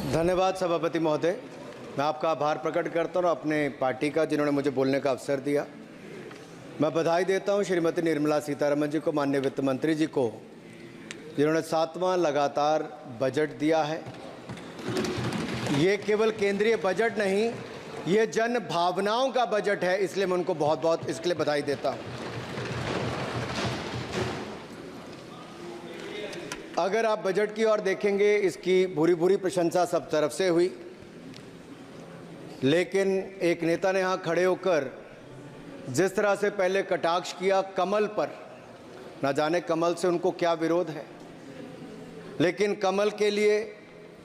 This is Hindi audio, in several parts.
धन्यवाद सभापति महोदय। मैं आपका आभार प्रकट करता हूँ अपने पार्टी का, जिन्होंने मुझे बोलने का अवसर दिया। मैं बधाई देता हूँ श्रीमती निर्मला सीतारमण जी को, माननीय वित्त मंत्री जी को, जिन्होंने 7वां लगातार बजट दिया है। ये केवल केंद्रीय बजट नहीं, ये जन भावनाओं का बजट है, इसलिए मैं उनको बहुत बहुत इसके लिए बधाई देता हूँ। अगर आप बजट की ओर देखेंगे, इसकी भूरी भूरी प्रशंसा सब तरफ से हुई, लेकिन एक नेता ने यहाँ खड़े होकर जिस तरह से पहले कटाक्ष किया कमल पर, ना जाने कमल से उनको क्या विरोध है, लेकिन कमल के लिए,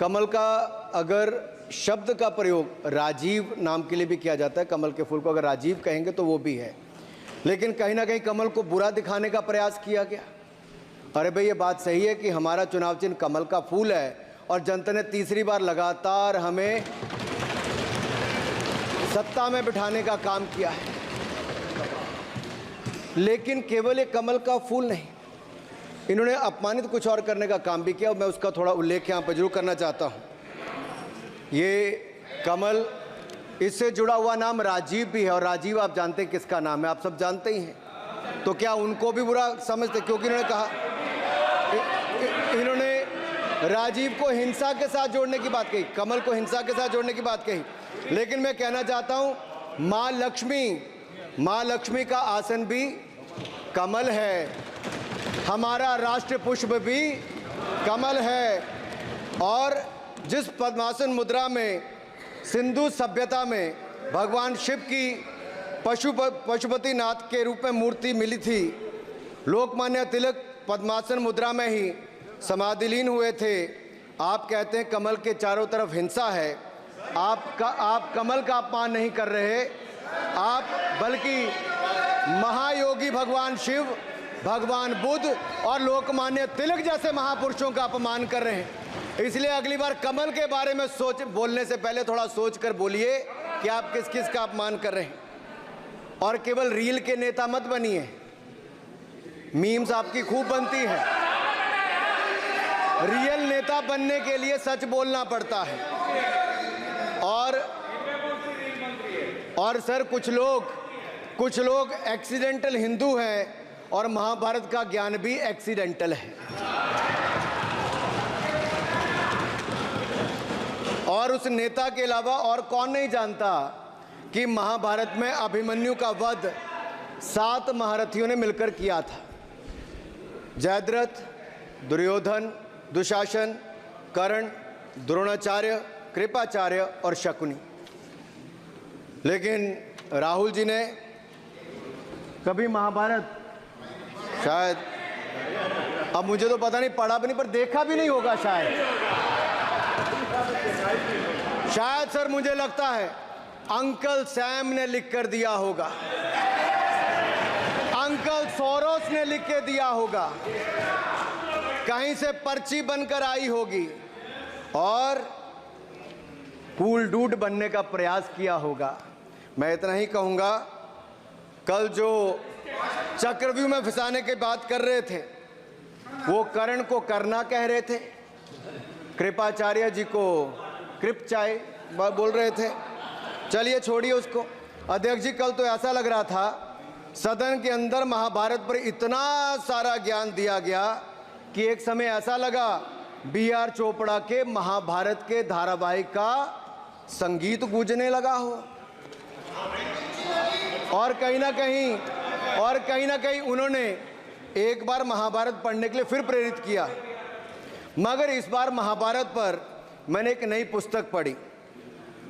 कमल का अगर शब्द का प्रयोग राजीव नाम के लिए भी किया जाता है, कमल के फूल को अगर राजीव कहेंगे तो वो भी है, लेकिन कहीं ना कहीं कमल को बुरा दिखाने का प्रयास किया गया। अरे भाई, ये बात सही है कि हमारा चुनाव चिन्ह कमल का फूल है और जनता ने तीसरी बार लगातार हमें सत्ता में बिठाने का काम किया है, लेकिन केवल ये कमल का फूल नहीं, इन्होंने अपमानित कुछ और करने का काम भी किया और मैं उसका थोड़ा उल्लेख यहाँ पर जरूर करना चाहता हूँ। ये कमल, इससे जुड़ा हुआ नाम राजीव भी है, और राजीव आप जानते हैं किसका नाम है, आप सब जानते ही हैं। तो क्या उनको भी बुरा समझते? क्योंकि इन्होंने कहा, इन्होंने राजीव को हिंसा के साथ जोड़ने की बात कही, कमल को हिंसा के साथ जोड़ने की बात कही, लेकिन मैं कहना चाहता हूं मां लक्ष्मी का आसन भी कमल है, हमारा राष्ट्र पुष्प भी कमल है, और जिस पद्मासन मुद्रा में सिंधु सभ्यता में भगवान शिव की पशुपति नाथ के रूप में मूर्ति मिली थी, लोकमान्य तिलक पद्मासन मुद्रा में ही समाधिलीन हुए थे। आप कहते हैं कमल के चारों तरफ हिंसा है। आप कमल का अपमान नहीं कर रहे, आप बल्कि महायोगी भगवान शिव, भगवान बुद्ध और लोकमान्य तिलक जैसे महापुरुषों का अपमान कर रहे हैं। इसलिए अगली बार कमल के बारे में बोलने से पहले थोड़ा सोच कर बोलिए कि आप किस किस का अपमान कर रहे हैं। और केवल रील के नेता मत बनिए, मीम्स आपकी खूब बनती है। रियल नेता बनने के लिए सच बोलना पड़ता है। और सर, कुछ लोग एक्सीडेंटल हिंदू हैं और महाभारत का ज्ञान भी एक्सीडेंटल है। और उस नेता के अलावा और कौन नहीं जानता कि महाभारत में अभिमन्यु का वध 7 महारथियों ने मिलकर किया था। जयद्रथ, दुर्योधन, दुशासन, कर्ण, द्रोणाचार्य, कृपाचार्य और शकुनी। लेकिन राहुल जी ने कभी महाभारत, शायद, अब मुझे तो पता नहीं, पढ़ा भी नहीं, पर देखा भी नहीं होगा शायद सर, मुझे लगता है अंकल सैम ने लिख कर दिया होगा, अंकल सोरोस ने लिख के दिया होगा, कहीं से पर्ची बनकर आई होगी और कूल डूड बनने का प्रयास किया होगा। मैं इतना ही कहूंगा, कल जो चक्रव्यूह में फंसाने की बात कर रहे थे, वो कर्ण को करना कह रहे थे, कृपाचार्य जी को कृपचाय बोल रहे थे। चलिए छोड़िए उसको। अध्यक्ष जी, कल तो ऐसा लग रहा था सदन के अंदर महाभारत पर इतना सारा ज्ञान दिया गया कि एक समय ऐसा लगा B.R. चोपड़ा के महाभारत के धारावाहिक का संगीत गूंजने लगा हो। और कहीं ना कहीं उन्होंने एक बार महाभारत पढ़ने के लिए फिर प्रेरित किया। मगर इस बार महाभारत पर मैंने एक नई पुस्तक पढ़ी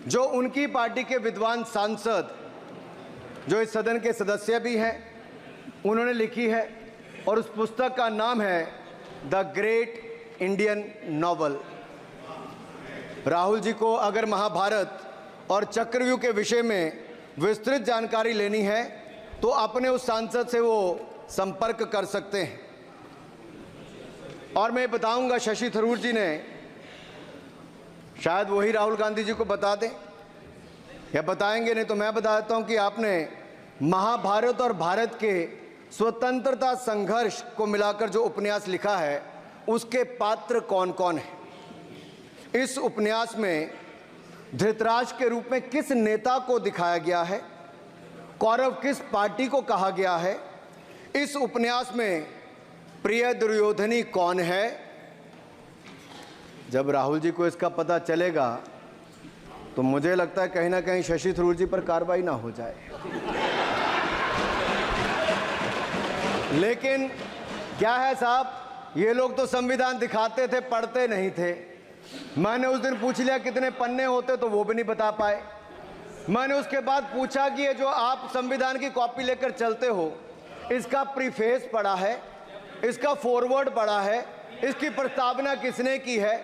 जो उनकी पार्टी के विद्वान सांसद, जो इस सदन के सदस्य भी हैं, उन्होंने लिखी है, और उस पुस्तक का नाम है the great Indian novel. Rahul ji को अगर महाभारत और चक्रव्यूह के विषय में विस्तृत जानकारी लेनी है तो अपने उस सांसद से वो संपर्क कर सकते हैं। और मैं बताऊंगा, शशि थरूर जी ने, शायद वही राहुल गांधी जी को बता दें या बताएंगे, नहीं तो मैं बता देता हूं कि आपने महाभारत और भारत के स्वतंत्रता संघर्ष को मिलाकर जो उपन्यास लिखा है, उसके पात्र कौन कौन हैं। इस उपन्यास में धृतराष्ट्र के रूप में किस नेता को दिखाया गया है, कौरव किस पार्टी को कहा गया है, इस उपन्यास में प्रिय दुर्योधनी कौन है। जब राहुल जी को इसका पता चलेगा तो मुझे लगता है कहीं ना कहीं शशि थरूर जी पर कार्रवाई ना हो जाए। लेकिन क्या है साहब, ये लोग तो संविधान दिखाते थे, पढ़ते नहीं थे। मैंने उस दिन पूछ लिया कितने पन्ने होते, तो वो भी नहीं बता पाए। मैंने उसके बाद पूछा कि ये जो आप संविधान की कॉपी लेकर चलते हो, इसका प्रीफेस पढ़ा है, इसका फॉरवर्ड पढ़ा है, इसकी प्रस्तावना किसने की है।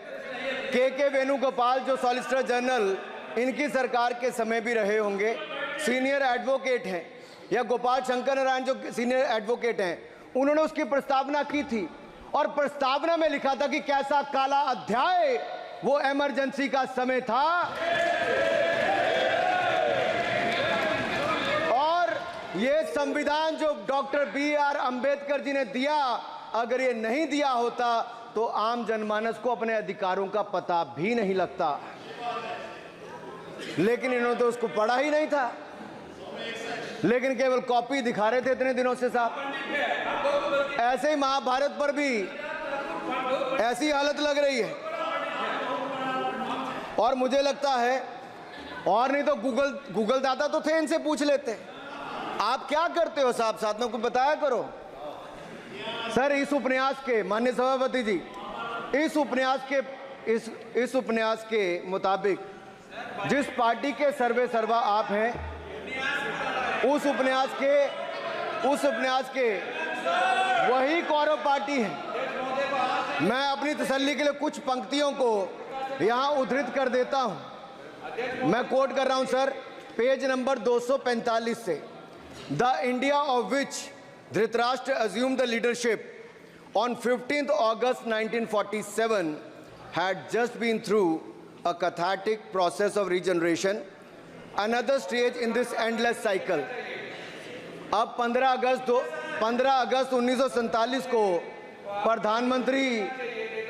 के वेणुगोपाल जो सॉलिसिटर जनरल इनकी सरकार के समय भी रहे होंगे, सीनियर एडवोकेट हैं, या गोपाल शंकर नारायण जो सीनियर एडवोकेट हैं, उन्होंने उसकी प्रस्तावना की थी और प्रस्तावना में लिखा था कि कैसा काला अध्याय वो इमरजेंसी का समय था। और ये संविधान जो डॉक्टर बी.आर. अंबेडकर जी ने दिया, अगर ये नहीं दिया होता तो आम जनमानस को अपने अधिकारों का पता भी नहीं लगता। लेकिन इन्होंने तो उसको पढ़ा ही नहीं था, लेकिन केवल कॉपी दिखा रहे थे इतने दिनों से साहब। ऐसे ही महाभारत पर भी ऐसी हालत लग रही है। और मुझे लगता है, और नहीं तो गूगल दादा तो थे, इनसे पूछ लेते आप क्या करते हो साहब, साथ में कुछ बताया करो। सर, इस उपन्यास के, माननीय सभापति जी, इस उपन्यास के मुताबिक जिस पार्टी के सर्वे सर्वा आप हैं, उस उपन्यास के वही कौरव पार्टी है। मैं अपनी तसल्ली के लिए कुछ पंक्तियों को यहां उद्धृत कर देता हूं। मैं कोट कर रहा हूं सर, पेज नंबर 245 से। The India of which Dhritarashtra assumed the leadership on 15th August 1947 had just been through a cathartic process of regeneration, another stage in this endless cycle. अब 15 अगस्त 1947 को प्रधानमंत्री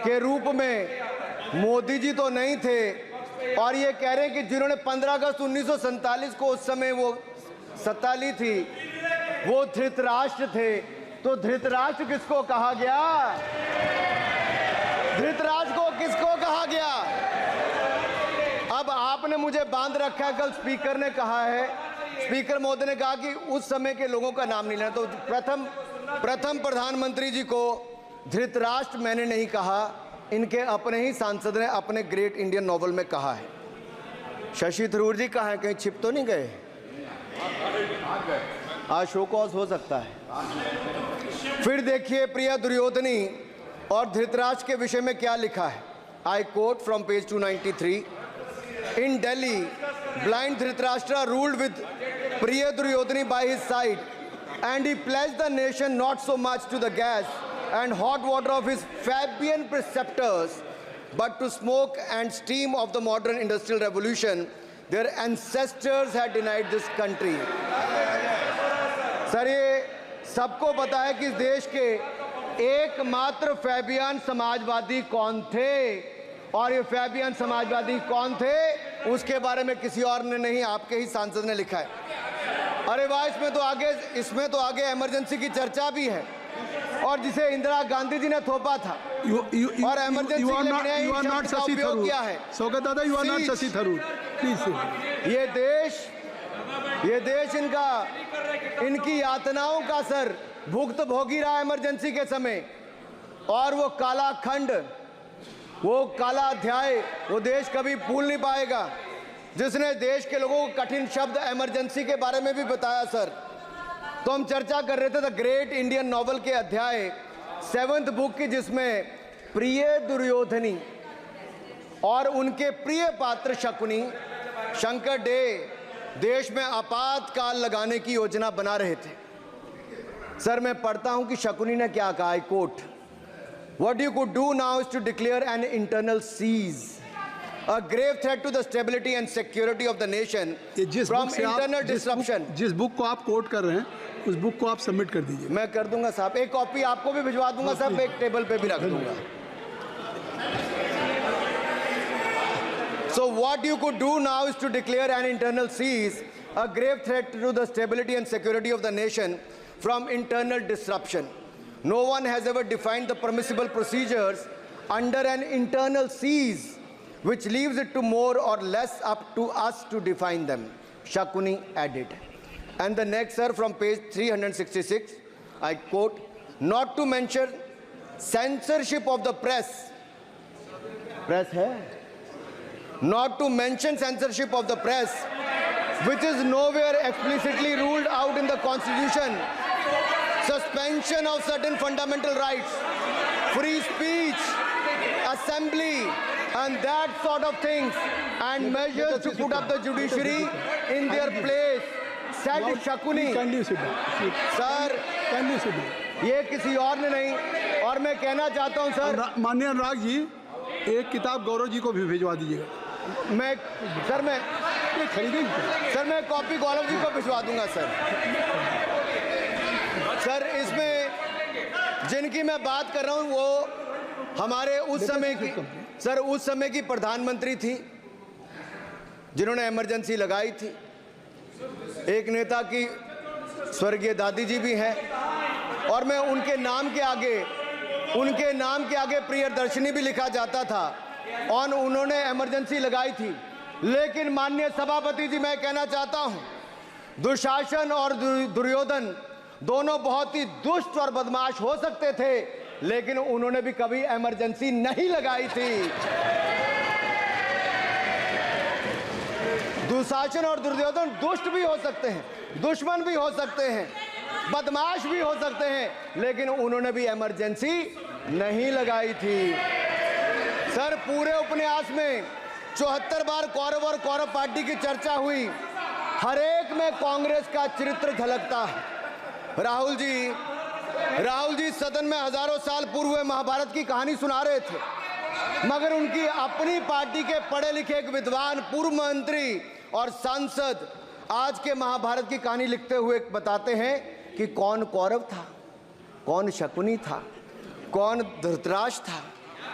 के रूप में मोदी जी तो नहीं थे, और ये कह रहे हैं कि जिन्होंने 15 अगस्त 1947 को उस समय वो सत्ता ली थी, वो धृतराष्ट्र थे। तो धृतराष्ट्र किसको कहा गया? धृतराष्ट्र को किसको कहा गया? अब आपने मुझे बांध रखा है। कल स्पीकर ने कहा है, स्पीकर महोदय ने कहा कि उस समय के लोगों का नाम नहीं लेना। तो प्रथम प्रधानमंत्री जी को धृतराष्ट्र मैंने नहीं कहा, इनके अपने ही सांसद ने अपने ग्रेट इंडियन नॉवल में कहा है। शशि थरूर जी कहाँ हैं? कहीं छिप तो नहीं गए? आज शो कॉज हो सकता है। फिर देखिए प्रिय दुर्योधनी और धृतराष्ट्र के विषय में क्या लिखा है। I quote from page 293। In Delhi, blind Dhritarashtra ruled with प्रिय Duryodhani by his side, and he pledged the nation not so much to the gas and hot water of his Fabian preceptors, but to smoke and steam of the modern industrial revolution their ancestors had denied this country. Sir, ये सबको पता है कि इस देश के एकमात्र फैबियन समाजवादी कौन थे, और ये फैबियन समाजवादी कौन थे उसके बारे में किसी और ने नहीं, आपके ही सांसद ने लिखा है। अरे वाह, इसमें तो आगे इमरजेंसी की चर्चा भी है, और जिसे इंदिरा गांधी जी ने थोपा था। और इमरजेंसी किया है। Saugata Dada, you are not Shashi Tharoor, please. ये देश इनकी यातनाओं का सर भुगत भोगी रहा इमरजेंसी के समय, और वो काला खंड, वो काला अध्याय वो देश कभी भूल नहीं पाएगा, जिसने देश के लोगों को कठिन शब्द इमरजेंसी के बारे में भी बताया। सर, तो हम चर्चा कर रहे थे द ग्रेट इंडियन नॉवल के अध्याय 7th बुक की, जिसमें प्रिय दुर्योधनी और उनके प्रिय पात्र शकुनी शंकर डे देश में आपातकाल लगाने की योजना बना रहे थे। सर, मैं पढ़ता हूं कि शकुनी ने क्या कहा। I quote, what you could do now is to declare an internal siege, a grave threat to the stability and security of the nation from internal disruption। जिस बुक को आप कोट कर रहे हैं उस बुक को आप सबमिट कर दीजिए। मैं कर दूंगा साहब, एक कॉपी आपको भी भिजवा दूंगा साहब, एक टेबल पे भी रख दूंगा। So what you could do now is to declare an internal seize, a grave threat to the stability and security of the nation from internal disruption. No one has ever defined the permissible procedures under an internal seize, which leaves it to more or less up to us to define them, Shakuni added. And the next, sir, from page 366, I quote, not to mention censorship of the press. Press hai? Not to mention censorship of the press, which is nowhere explicitly ruled out in the Constitution. Suspension of certain fundamental rights, free speech, assembly, and that sort of things, and measures to put up the judiciary in their place, said Shakuni. Sir, ये किसी और ने नहीं, और मैं कहना चाहता हूं सर, माननीय अनुराग जी, एक किताब गौरव जी को भी भिजवा दीजिएगा। मैं खरीदेंगे सर, मैं कॉपी गौरव जी को भिजवा दूंगा सर। सर, इसमें जिनकी मैं बात कर रहा हूं वो हमारे उस समय की प्रधानमंत्री थी जिन्होंने इमरजेंसी लगाई थी। एक नेता की स्वर्गीय दादी जी भी हैं, और मैं उनके नाम के आगे प्रियदर्शनी भी लिखा जाता था, और उन्होंने इमरजेंसी लगाई थी। लेकिन माननीय सभापति जी, मैं कहना चाहता हूं, दुशासन और दुर्योधन दोनों बहुत ही दुष्ट और बदमाश हो सकते थे, लेकिन उन्होंने भी कभी इमरजेंसी नहीं लगाई थी। दुशासन और दुर्योधन दुष्ट भी हो सकते हैं, दुश्मन भी हो सकते हैं, बदमाश भी हो सकते हैं, लेकिन उन्होंने भी इमरजेंसी नहीं लगाई थी। सर, पूरे उपन्यास में 74 बार कौरव और कौरव पार्टी की चर्चा हुई, हर एक में कांग्रेस का चरित्र झलकता है। राहुल जी सदन में हजारों साल पूर्व हुए महाभारत की कहानी सुना रहे थे, मगर उनकी अपनी पार्टी के पढ़े लिखे एक विद्वान पूर्व मंत्री और सांसद आज के महाभारत की कहानी लिखते हुए बताते हैं कि कौन कौरव था, कौन शकुनी था, कौन धृतराष्ट्र था,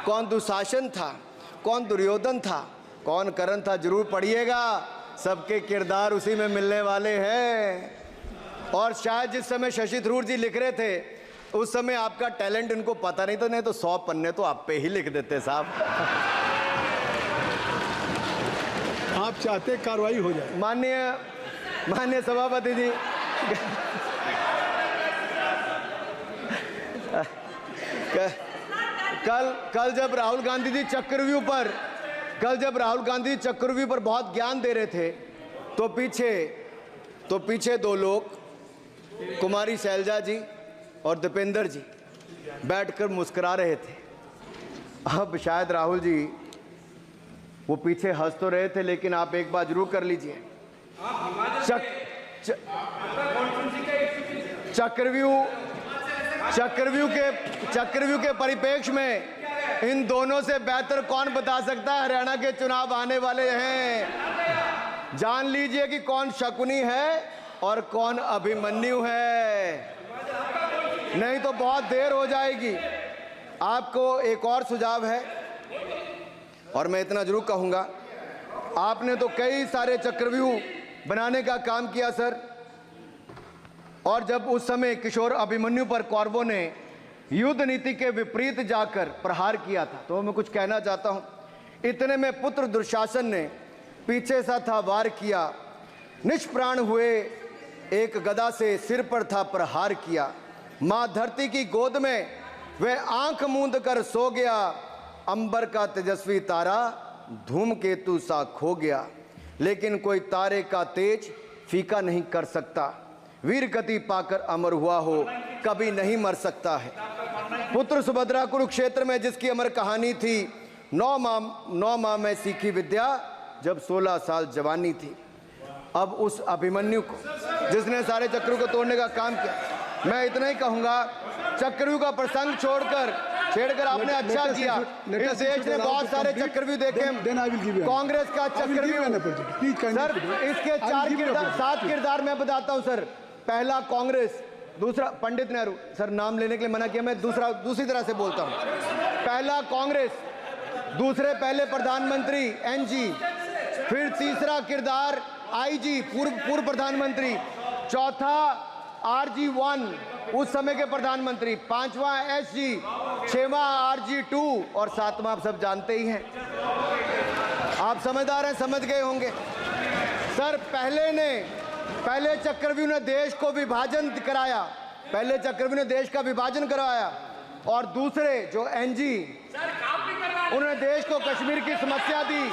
कौन दुशासन था, कौन दुर्योधन था, कौन कर्ण था। जरूर पढ़िएगा, सबके किरदार उसी में मिलने वाले हैं। और शायद जिस समय शशि थरूर जी लिख रहे थे, उस समय आपका टैलेंट इनको पता नहीं था, नहीं तो 100 पन्ने तो आप पे ही लिख देते साहब। आप चाहते कार्रवाई हो जाए। माननीय सभापति जी, कल जब राहुल गांधी जी चक्रव्यूह पर बहुत ज्ञान दे रहे थे, तो पीछे दो लोग, कुमारी शैलजा जी और दीपेंद्र जी, बैठकर मुस्कुरा रहे थे। अब शायद राहुल जी वो पीछे हंस तो रहे थे, लेकिन आप एक बात जरूर कर लीजिए, चक्रव्यूह के परिप्रेक्ष्य में इन दोनों से बेहतर कौन बता सकता है हरियाणा के चुनाव आने वाले हैं। जान लीजिए कि कौन शकुनी है और कौन अभिमन्यु है, नहीं तो बहुत देर हो जाएगी। आपको एक और सुझाव है, और मैं इतना जरूर कहूंगा, आपने तो कई सारे चक्रव्यूह बनाने का काम किया सर, और जब उस समय किशोर अभिमन्यु पर कौरवों ने युद्ध नीति के विपरीत जाकर प्रहार किया था, तो मैं कुछ कहना चाहता हूं। इतने में पुत्र दुशासन ने पीछे सा था वार किया, निष्प्राण हुए एक गदा से सिर पर था प्रहार किया। मां धरती की गोद में वह आंख मूंद कर सो गया, अंबर का तेजस्वी तारा धूमकेतु सा खो गया। लेकिन कोई तारे का तेज फीका नहीं कर सकता, वीर गति पाकर अमर हुआ हो कभी नहीं मर सकता है। पुत्र सुभद्रा कुरुक्षेत्र में जिसकी अमर कहानी थी, 9 माह में सीखी विद्या जब 16 साल जवानी थी। अब उस अभिमन्यु को जिसने सारे चक्रों को तोड़ने का काम किया, मैं इतना ही कहूंगा, चक्रव्यूह का प्रसंग छेड़कर आपने अच्छा किया। इस देश ने बहुत सारे चक्रव्यूह देखे, कांग्रेस का चक्रव्यूह सर, इसके 7 किरदार मैं बताता हूं सर। पहला कांग्रेस, दूसरा पंडित नेहरू, सर नाम लेने के लिए मना किया, मैं दूसरी तरह से बोलता हूं। पहला कांग्रेस, दूसरे पहले प्रधानमंत्री एनजी, फिर तीसरा किरदार आईजी पूर्व प्रधानमंत्री, चौथा RG1 उस समय के प्रधानमंत्री, पांचवा SG, छठवां RG2 और सातवां आप सब जानते ही हैं। आप समझदार हैं, समझ गए होंगे। सर पहले चक्रव्यूह ने देश को विभाजन कराया, पहले चक्रव्यूह ने देश का विभाजन करवाया, और दूसरे जो एनजी उन्होंने देश को कश्मीर की समस्या दी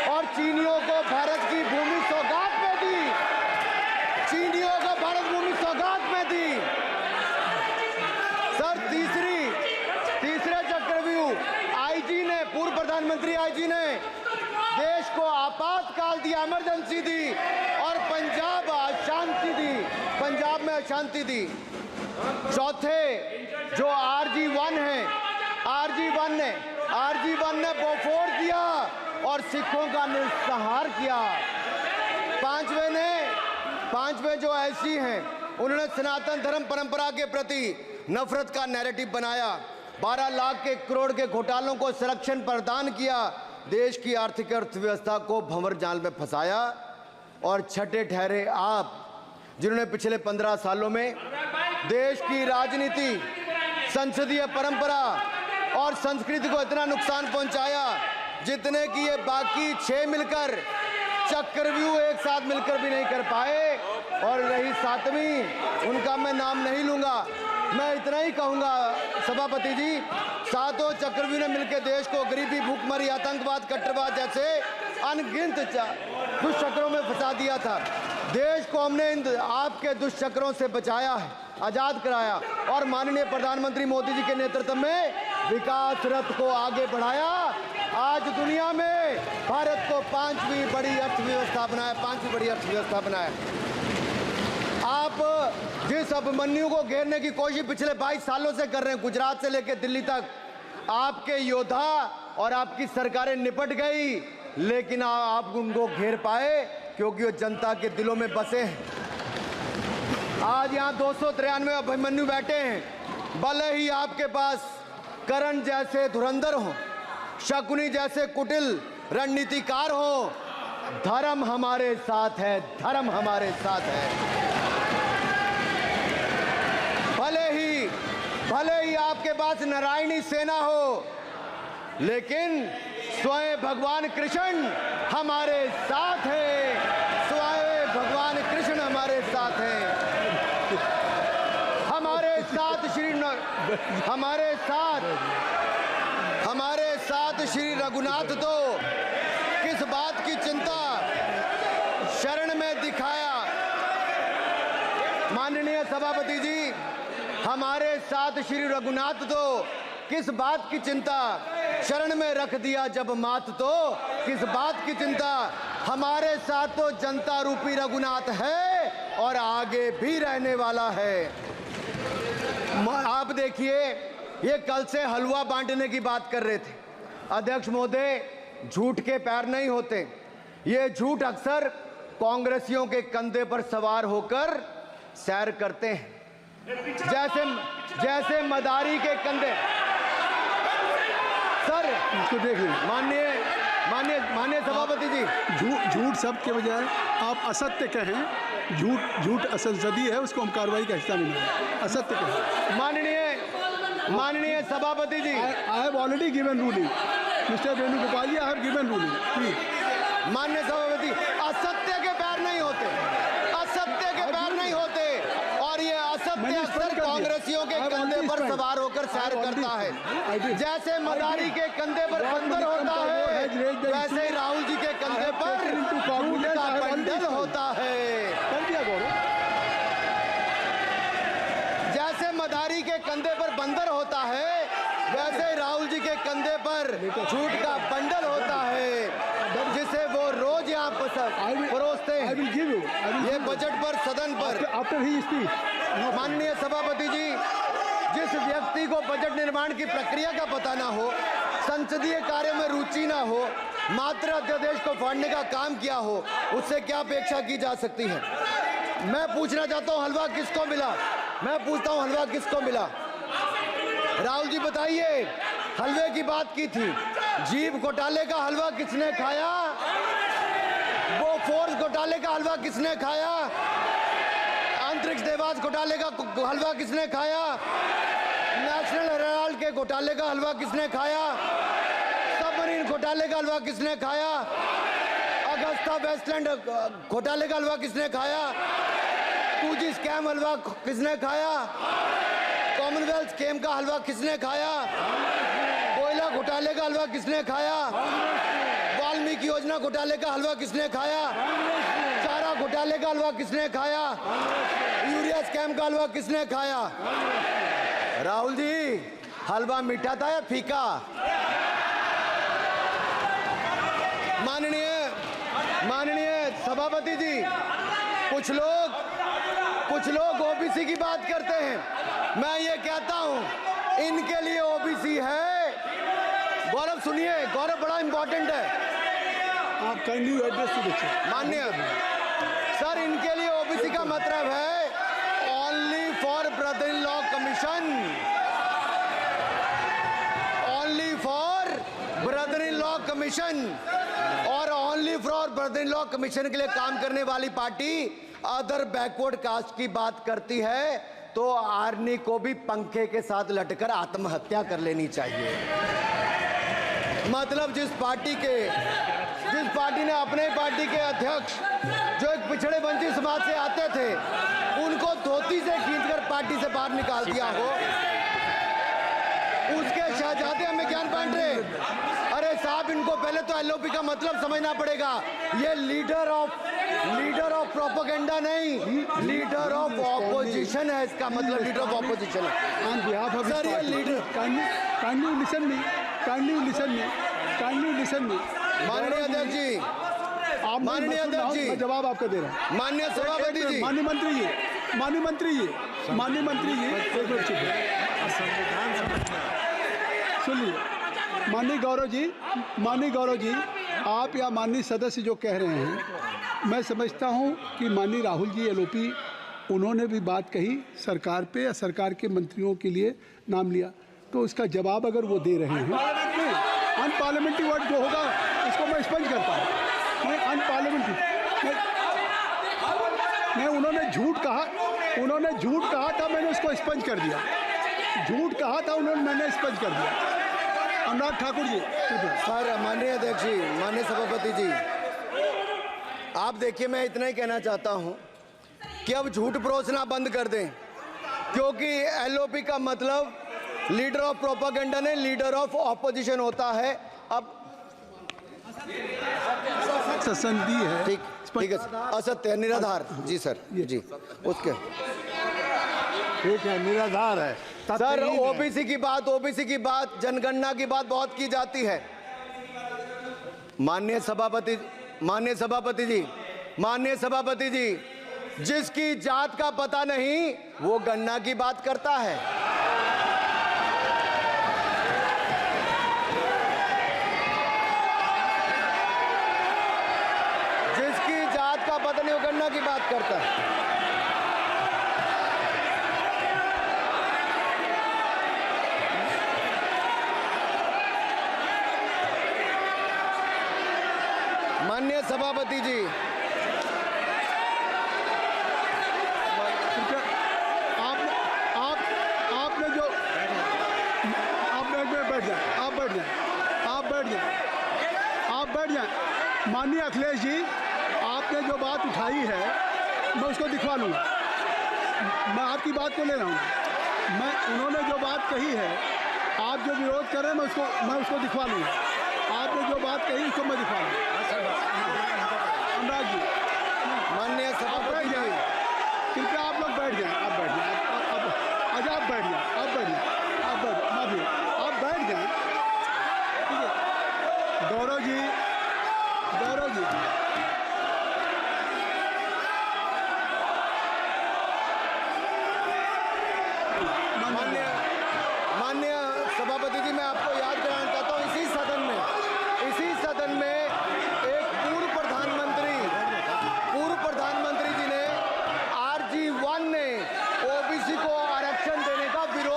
और चीनियों को भारत की भूमि सौगात में दी, चीनियों को भारत भूमि सौगात में दी। सर तीसरे चक्रव्यूह आईजी ने, पूर्व प्रधानमंत्री आईजी ने देश को आपातकाल दिया, इमरजेंसी दी और पंजाब में अशांति दी। चौथे जो RG1 है, RG1 ने बोफोर्स दिया और सिखों का निस्सहार किया। पांचवें जो ऐसी हैं, उन्होंने सनातन धर्म परंपरा के प्रति नफरत का नैरेटिव बनाया, 12 लाख के करोड़ के घोटालों को संरक्षण प्रदान किया, देश की आर्थिक अर्थव्यवस्था को भंवर जाल में फंसाया। और छठे ठहरे आप, जिन्होंने पिछले 15 सालों में देश की राजनीति, संसदीय परंपरा और संस्कृति को इतना नुकसान पहुंचाया जितने कि ये बाकी 6 मिलकर चक्रव्यूह एक साथ मिलकर भी नहीं कर पाए। और रही 7वीं, उनका मैं नाम नहीं लूंगा, मैं इतना ही कहूंगा सभापति जी, 7 चक्रव्यूह ने मिलकर देश को गरीबी, भूखमरी, आतंकवाद, कट्टरवाद जैसे अनगिनत दुष्चक्रों में फंसा दिया था। देश को हमने इन आपके दुष्चक्रों से बचाया है, आजाद कराया और माननीय प्रधानमंत्री मोदी जी के नेतृत्व में विकास रथ को आगे बढ़ाया। आज दुनिया में भारत को 5वीं बड़ी अर्थव्यवस्था बनाया। आप जिस अभिमन्यु को घेरने की कोशिश पिछले 22 सालों से कर रहे हैं, गुजरात से लेकर दिल्ली तक, आपके योद्धा और आपकी सरकारें निपट गई, लेकिन आप उनको घेर पाए क्योंकि वो जनता के दिलों में बसे हैं। आज यहाँ 293 अभिमन्यु बैठे हैं, भले ही आपके पास करण जैसे धुरंधर हो, शकुनी जैसे कुटिल रणनीतिकार हो, धर्म हमारे साथ है, धर्म हमारे साथ है। भले ही आपके पास नारायणी सेना हो, लेकिन स्वयं भगवान कृष्ण हमारे साथ है, स्वयं भगवान कृष्ण हमारे साथ है। हमारे साथ श्री रघुनाथ तो किस बात की चिंता शरण में दिखाया। माननीय सभापति जी, हमारे साथ श्री रघुनाथ तो किस बात की चिंता शरण में रख दिया जब मात, तो किस बात की चिंता। हमारे साथ तो जनता रूपी रघुनाथ है और आगे भी रहने वाला है। आप देखिए, ये कल से हलवा बांटने की बात कर रहे थे। अध्यक्ष महोदय, झूठ के पैर नहीं होते, ये झूठ अक्सर कांग्रेसियों के कंधे पर सवार होकर सैर करते हैं, जैसे मदारी के कंधे। सर इसको देख लीजिए। माननीय सभापति जी, झूठ शब्द के बजाय आप असत्य कहें। झूठ असंसदीय है, उसको हम कार्रवाई का हिस्सा नहीं मानेंगे। असत्य कहें। माननीय सभापति जी, I have already given ruling mister Venugopal ji, I have given ruling please. माननीय सभापति, असत्य के पैर नहीं होते, असत्य के पैर नहीं होते, और ये असत्य अक्सर कांग्रेसियों के कंधे पर सवार होकर सैर करता है। जैसे मदारी के कंधे पर बंदर होता है, वैसे ही राहुल जी के कंधे पर झूठ का बंडल होता है। जैसे मदारी के कंधे पर बंदर होता है, वैसे ही राहुल जी के कंधे पर झूठ का बंडल होता है, जिसे वो रोज यहाँ परोसते हैं। ये बजट पर, सदन पर। माननीय सभापति जी, जिस व्यक्ति को बजट निर्माण की प्रक्रिया का पता ना हो, संसदीय कार्य में रुचि ना हो, मात्र अध्यादेश को फाड़ने का काम किया हो, उससे क्या अपेक्षा की जा सकती है। मैं पूछना चाहता हूँ, हलवा किसको मिला? मैं पूछता हूँ, हलवा किसको मिला? राहुल जी बताइए, हलवे की बात की थी, जीप घोटाले का हलवा किसने खाया? बोफोर्स घोटाले का हलवा किसने खाया? अंतरिक्ष देवास घोटाले का हलवा किसने खाया? नेशनल हेराल्ड के घोटाले का हलवा किसने खाया? सबमरीन घोटाले का हलवा किसने खाया? अगस्ता वेस्टलैंड घोटाले का हलवा किसने खाया? 2G स्कैम हलवा किसने खाया? कॉमनवेल्थ स्कीम का हलवा किसने खाया? कोयला घोटाले का हलवा किसने खाया? वाल्मीकि योजना घोटाले का हलवा किसने खाया? चारा घोटाले का हलवा किसने खाया? यूरिया स्कैम का हलवा किसने खाया? राहुल जी, हलवा मीठा था या फीका? माननीय सभापति जी, कुछ लोग ओबीसी की बात करते हैं। मैं ये कहता हूं, इनके लिए ओबीसी है। गौरव सुनिए, गौरव बड़ा इंपॉर्टेंट है। आप kindly address to the chair. माननीय सर, इनके लिए ओबीसी का मतलब है only for brother in law commission, only for brother in law commission. और only for brother in law commission के लिए काम करने वाली पार्टी अदर बैकवर्ड कास्ट की बात करती है तो आर्नी को भी पंखे के साथ लटकर आत्महत्या कर लेनी चाहिए। मतलब जिस पार्टी ने अपने पार्टी के अध्यक्ष जो एक पिछड़े वंचित समाज से आते थे, उनको धोती से खींचकर पार्टी से बाहर निकाल दिया हो, उसके शहजादे हमें ज्ञान बांट रहे। अरे साहब, इनको पहले तो एलओपी का मतलब समझना पड़ेगा। ये लीडर ऑफ प्रोपेगेंडा नहीं, लीडर ऑफ ऑपोजिशन है। इसका मतलब लीडर ऑफ ऑपोजिशन है। ऑन बिहाफ ऑफ सर, ये लीडर काइंडली लिसन मी माननीय अध्यक्ष जी, आप माननीय अध्यक्ष जी, मैं जवाब आपको दे रहा हूँ। माननीय सभापति जी, माननीय मंत्री जी, एक मिनट चुप सुनिए। माननीय गौरव जी, आप या माननीय सदस्य जो कह रहे हैं, मैं समझता हूं कि माननीय राहुल जी एलओपी, उन्होंने भी बात कही सरकार पे या सरकार के मंत्रियों के लिए नाम लिया, तो इसका जवाब अगर वो दे रहे हैं, अनपार्लियामेंट्री वर्ड जो होगा इसको मैं स्पंज करता हूँ। मैं अनपार्लियामेंट्री नहीं, उन्होंने झूठ कहा था, मैंने उसको स्पंज कर दिया। झूठ कहा था उन्होंने, मैंने स्पंज कर दिया। अनुराग ठाकुर जी। सर, माननीय अध्यक्ष जी, माननीय सभापति जी, आप देखिए, मैं इतना ही कहना चाहता हूं कि अब झूठ परोसना बंद कर दें, क्योंकि एलओपी का मतलब लीडर ऑफ प्रोपेगेंडा नहीं, लीडर ऑफ ऑपोजिशन होता है। अब संधि है, ठीक है, असत्य, निराधार। जी सर, जी, उसके ठीक है, निराधार है सर। ओबीसी की बात, जनगणना की बात बहुत की जाती है। माननीय सभापति जी, जिसकी जात का पता नहीं वो गणना की बात करता है। जिसकी जात का पता नहीं वो गणना की बात करता है। माननीय सभापति जी, आपने जो आप बैठ जाएं। माननीय अखिलेश जी, आपने जो बात उठाई है मैं उसको दिखवा लूँगा। मैं आपकी बात को ले रहा हूँ। उन्होंने जो बात कही है, आप जो विरोध कर रहे हैं, मैं उसको दिखवा लूँगा। आपने जो बात कही उसको मैं दिखवा लूँगा। अनुराग जी, माननीय सभापति जी, कृपया आप लोग बैठ जाएं। आप बैठ जाएं। आप बैठ जाएं। ठीक है। गौरव जी, माननीय सभापति जी, मैं आपको याद कराना चाहता हूँ, इसी सदन में एक पूर्व प्रधानमंत्री जी ने RG1 ने ओबीसी को आरक्षण देने का विरोध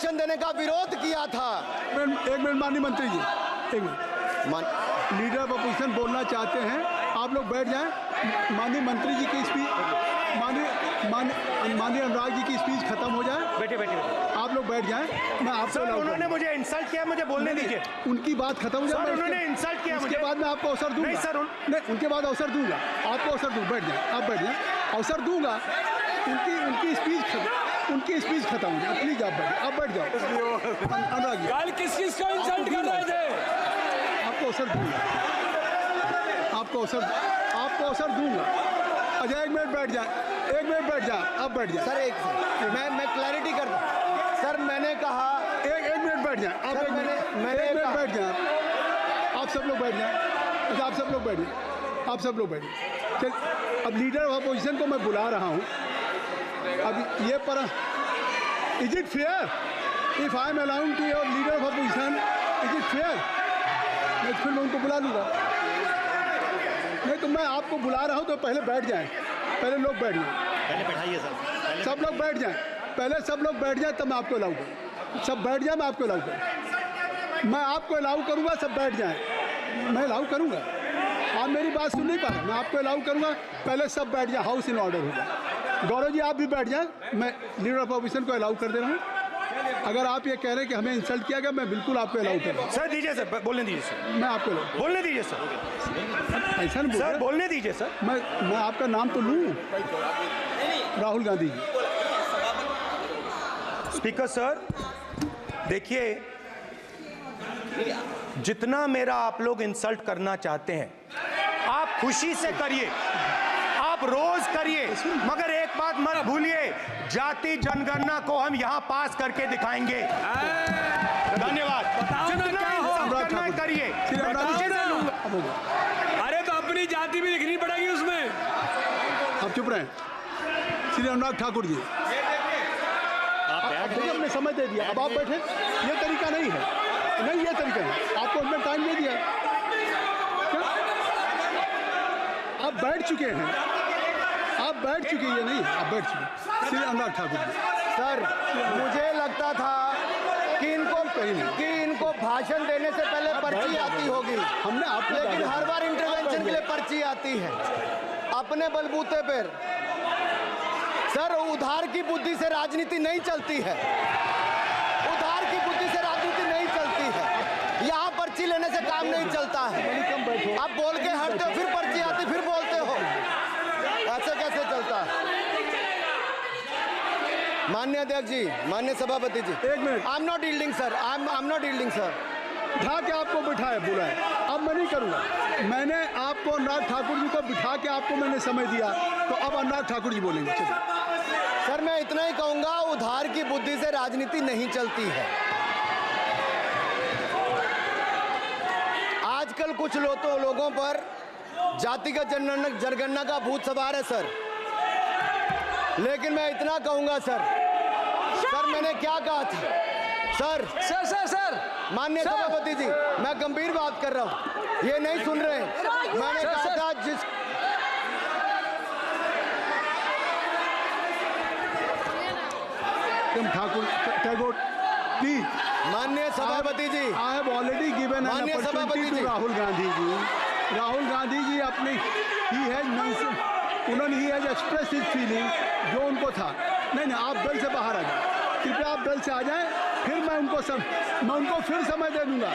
भाषण देने का विरोध किया था। एक मिनट माननीय मंत्री जी, एक मिनट। लीडर ऑफ अपोजिशन बोलना चाहते हैं, आप लोग बैठ जाएं। माननीय मंत्री जी की स्पीच, माननीय अनुराग जी की स्पीच खत्म हो जाए। बैठे बैठे आप लोग बैठ जाएं, मैं आपको सर उन्होंने मुझे इंसल्ट किया, मुझे बोलने दीजिए। उनकी बात खत्म हो जाए। सर उन्होंने इंसल्ट किया मुझे, उसके बाद मैं आपको अवसर दूंगा। नहीं सर नहीं, उनके बाद अवसर दूंगा, आपको अवसर दूंगा। बैठ जाएं, आप बैठ जाएं, अवसर दूंगा। उनकी स्पीच खत्म हो जाए। प्लीज आप बैठ जाओ। अनुराग जी, कल किस को इंसल्ट कर रहे थे? आपको अवसर दूंगा, आपको अवसर दूंगा। अजय एक मिनट बैठ जाए, एक मिनट बैठ जाए, आप बैठ जाए। सर मैं क्लैरिटी कर दूं। सर मैंने कहा एक मिनट बैठ जाए, आप सर, एक मिनट बैठ जाए। आप सब लोग बैठ जाए। अच्छा, आप सब लोग बैठ जाए, आप सब लोग बैठ जाए। चल, अब लीडर ऑफ अपोजिशन को मैं बुला रहा हूँ। अब ये पर is it fair if I am allowing to your leader of opposition, is it fair? मैं फिर मैं उनको बुला लूँगा। नहीं तो मैं आपको बुला रहा हूँ तो पहले बैठ जाएं, पहले लोग बैठ जाएं, पहले बैठाइए सर, सब लोग बैठ जाएं, पहले सब लोग बैठ जाएं तब मैं आपको अलाउ करूँ। सब बैठ जाएं, मैं आपको अलाउ करूँ, मैं आपको अलाउ करूँगा। सब बैठ जाएं, मैं अलाउ करूँगा। आप मेरी बात सुन नहीं पा रहे, मैं आपको अलाउ करूँगा। पहले सब बैठ जाएं, हाउस इन ऑर्डर होगा। गौरव जी आप भी बैठ जाएं, मैं लीडर ऑफ अपोजिशन को अलाउ कर दे रहा हूँ। अगर आप ये कह रहे हैं कि हमें इंसल्ट किया गया, मैं बिल्कुल आपको अलाउ करूँगा। सर दीजिए सर, बोलने दीजिए सर, मैं आपको अलाउ, बोलने दीजिए सर, ऐसा नहीं बोल सर रहा। बोलने दीजिए सर। मैं आपका नाम तो लूँ, राहुल गांधी जी। स्पीकर सर देखिए, जितना मेरा आप लोग इंसल्ट करना चाहते हैं आप खुशी से करिए, आप रोज करिए, मगर एक बात मत भूलिए, जाति जनगणना को हम यहां पास करके दिखाएंगे। धन्यवाद। जितना इंसल्ट करना करिए, मैं खुशी से लूंगा। अरे तो अपनी जाति भी लिखनी पड़ेगी उसमें। आप चुप रहें। श्री अनुराग ठाकुर जी, देखिए हमने समय दे दिया, अब आप बैठे। ये तरीका नहीं है, नहीं ये तरीका है। आपको हमने टाइम दे दिया, क्या? आप बैठ चुके हैं, आप बैठ चुके, ये नहीं है, आप बैठ चुके। श्री अनुराग ठाकुर जी, सर मुझे लगता था कि इनको भाषण देने से पहले पर्ची आती होगी, हमने आपको, लेकिन हर बार इंटरवेंशन के लिए पर्ची आती है अपने बलबूते पर। सर उधार की बुद्धि से राजनीति नहीं चलती है, उधार की बुद्धि से राजनीति नहीं चलती है। यहाँ पर्ची लेने से काम नहीं चलता है। आप बोल के हटते हो, फिर पर्ची आती, फिर बोलते हो, ऐसे कैसे चलता है? माननीय अध्यक्ष जी, माननीय सभापति जी, एक minute. I am not yielding sir, I am not yielding sir. बिठा के आपको बिठाया, बुलाया, अब मैं नहीं करूँगा। मैंने आपको अनुराग ठाकुर जी को बिठा के आपको मैंने समय दिया, तो अब अनुराग ठाकुर जी बोलेंगे। चलिए सर मैं इतना ही कहूंगा, उधार की बुद्धि से राजनीति नहीं चलती है। आजकल कुछ लोगों पर जातिगत जनगणना का भूत सवार है सर, लेकिन मैं इतना कहूंगा सर, मैंने क्या कहा था सर? सर माननीय सभापति जी, मैं गंभीर बात कर रहा हूं, ये नहीं सुन रहे हैं। मैंने कहा था जिस ठाकुर टैगोर प्लीज। माननीय सभापति जी, I have already given an माननीय सभापति अपॉर्चुनिटी जी, टू राहुल गांधी जी। राहुल गांधी जी अपनी ही हैज एक्सप्रेस हिज फीलिंग, जो उनको था। नहीं आप दल से बाहर आ जाए, कृपया आप दल से आ जाएं, फिर मैं उनको फिर समय दे दूंगा,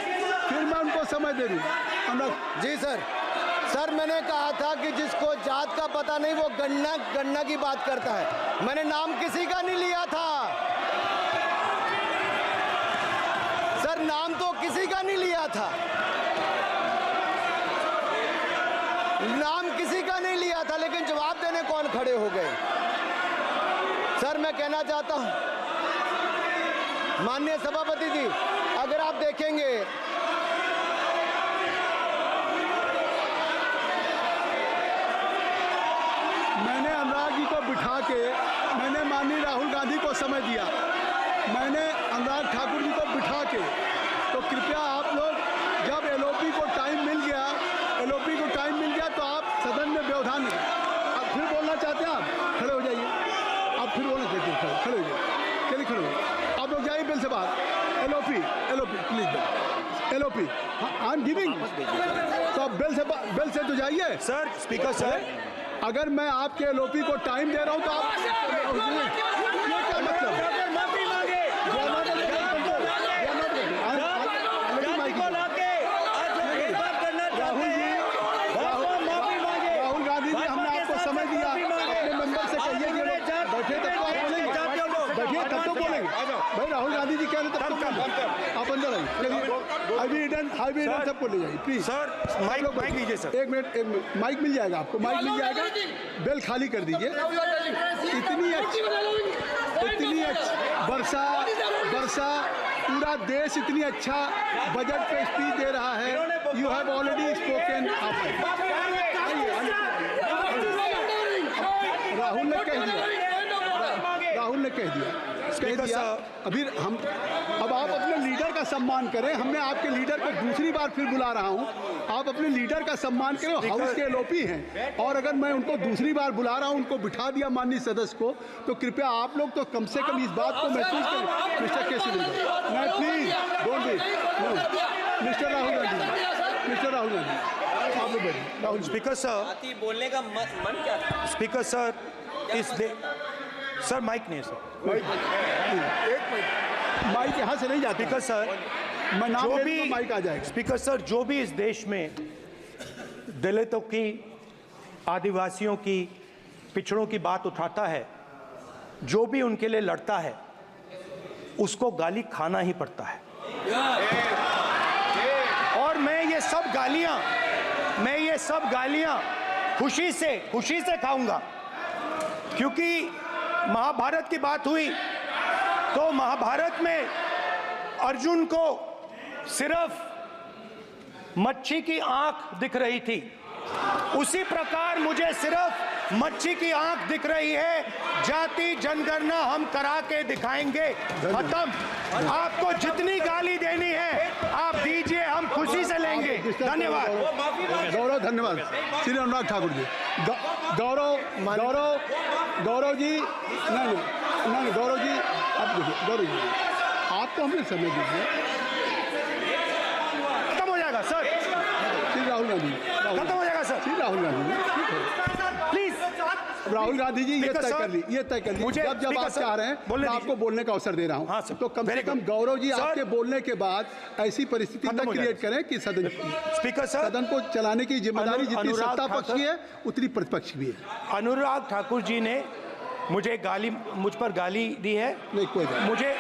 जी सर मैंने कहा था कि जिसको जात का पता नहीं वो गणना की बात करता है। मैंने नाम किसी का नहीं लिया था सर, नाम तो किसी का नहीं लिया था, नाम किसी का नहीं लिया था, लेकिन जवाब देने कौन खड़े हो गए? सर मैं कहना चाहता हूं माननीय सभापति जी, अगर आप देखेंगे मैंने अनुराग जी को बिठा के मैंने माननीय राहुल गांधी को समय दिया, मैंने अनुराग ठाकुर जी को बिठा के, तो कृपया आप लोग जब एलओपी को टाइम मिल गया तो आप सदन में व्यवधान, अब फिर बोलना चाहते हैं आप खड़े हो जाइए, आप फिर बोलना चाहते हैं खड़े हो जाइए। चलिए खड़े हो। आप लोग जाइए बिल से बाहर। LOP please, LOP I am giving. तो आप बिल से तो जाइए। सर स्पीकर सर, अगर मैं आपके एलओपी को टाइम दे रहा हूँ तो आप ये क्या मतलब? राहुल गांधी जी, हमने आपको समय दिया, अपने मेंबर से कहिए कि बैठे तब तो आप बोलेंगे, बैठिए तब तो बोलेंगे भाई। राहुल गांधी जी कह रहे तब तो बोलेंगे। आप अंदर आइए। हाई भी सबको ले जाइए प्लीज। सर माइक लीजिए सर। एक मिनट माइक मिल जाएगा आपको, माइक मिल जाएगा। बेल खाली कर दीजिए। इतनी अच्छी वर्षा पूरा देश इतनी अच्छा बजट पे स्पीच दे रहा है। You have already spoken. Rahul ने कह दिया अभी हम, अब आप अपने लीडर का सम्मान करें। हमने आपके लीडर को दूसरी बार फिर बुला रहा हूं, आप अपने लीडर का सम्मान करें। हाउस के एलओपी हैं और अगर मैं उनको दूसरी बार बुला रहा हूं, उनको बिठा दिया माननीय सदस्य को, तो कृपया आप लोग तो कम से कम इस बात को महसूस करें। मिस्टर केसी मैं please don't be mister Rahul Gandhi आप लोग बैठिए। राहुल स्पीकर सर, बोलने का मन क्या था? स्पीकर सर, सर माइक नहीं सर, माइक यहाँ से नहीं जाता। स्पीकर सर, मैं नाम जो ले भी लूंगा, माइक आ जाएगा। स्पीकर सर, जो भी इस देश में दलितों की, आदिवासियों की, पिछड़ों की बात उठाता है, जो भी उनके लिए लड़ता है, उसको गाली खाना ही पड़ता है। और मैं ये सब गालियां खुशी से खाऊंगा, क्योंकि महाभारत की बात हुई तो महाभारत में अर्जुन को सिर्फ मच्छी की आंख दिख रही थी, उसी प्रकार मुझे सिर्फ मच्छी की आंख दिख रही है। जाति जनगणना हम करा के दिखाएंगे। खत्म। आपको जितनी गाली देनी है आप दीजिए, हम खुशी से लेंगे। धन्यवाद। गौरव, धन्यवाद। श्री अनुराग ठाकुर जी। गौरव जी, नहीं गौरव जी, आप देखिए। गौरव जी, आपको हमने समय दीजिए। खत्म हो जाएगा सर। श्री राहुल गांधी, खत्म हो जाएगा सर। श्री राहुल गांधी प्लीज। राहुल गांधी जी, ये तय कर ली। मुझे जब आप चाह रहे हैं, मैं आपको बोलने का अवसर दे रहा हूं। हाँ सर, तो कम से कम गौरव जी, आपके बोलने के बाद ऐसी परिस्थिति न क्रिएट करें कि स्पीकर सर, सदन को चलाने की जिम्मेदारी जितनी सत्ता पक्ष की है उतनी प्रतिपक्ष भी है। अनुराग ठाकुर जी ने मुझ पर गाली दी है। नहीं, कोई बात मुझे